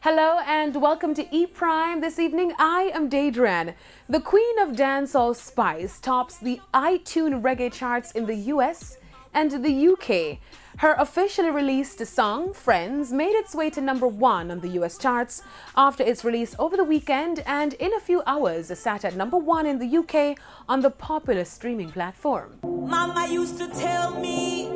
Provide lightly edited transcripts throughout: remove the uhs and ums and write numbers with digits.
Hello and welcome to E Prime. This evening I am Daedran. The queen of dancehall Spice tops the iTunes reggae charts in the US and the UK. Her officially released song, Friends, made its way to #1 on the US charts after its release over the weekend, and in a few hours sat at #1 in the UK on the popular streaming platform. Mama used to tell me,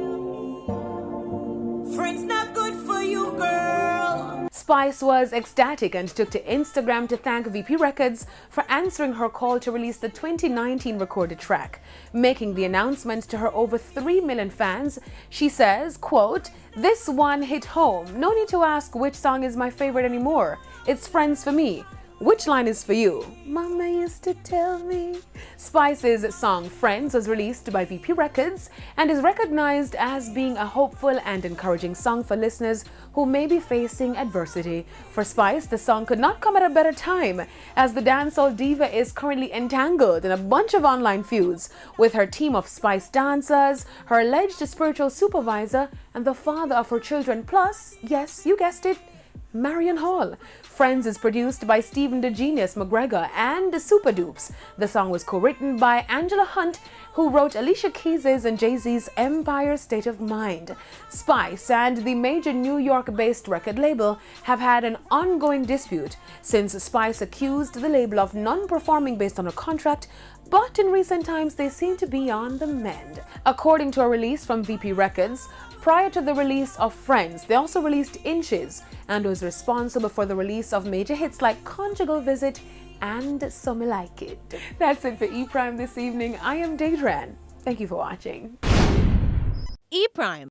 friends not good for you, girl. Spice was ecstatic and took to Instagram to thank VP Records for answering her call to release the 2019 recorded track. Making the announcement to her over 3 million fans, she says, quote, "This one hit home. No need to ask which song is my favorite anymore. It's Friends for me. Which line is for you? Mama used to tell me." Spice's song Friends was released by VP Records and is recognized as being a hopeful and encouraging song for listeners who may be facing adversity. For Spice, the song could not come at a better time, as the dancehall diva is currently entangled in a bunch of online feuds with her team of Spice dancers, her alleged spiritual supervisor, and the father of her children, plus, yes, you guessed it, Marion Hall. Friends is produced by Stephen the Genius McGregor and Super Dupes. The song was co-written by Angela Hunt, who wrote Alicia Keys's and Jay-Z's Empire State of Mind. Spice and the major New York-based record label have had an ongoing dispute since Spice accused the label of non-performing based on a contract, but in recent times they seem to be on the mend. According to a release from VP Records, prior to the release of Friends, they also released Inches and was responsible for the release of major hits like Conjugal Visit and So Me Like It. That's it for E Prime this evening. I am Daedran. Thank you for watching. E Prime.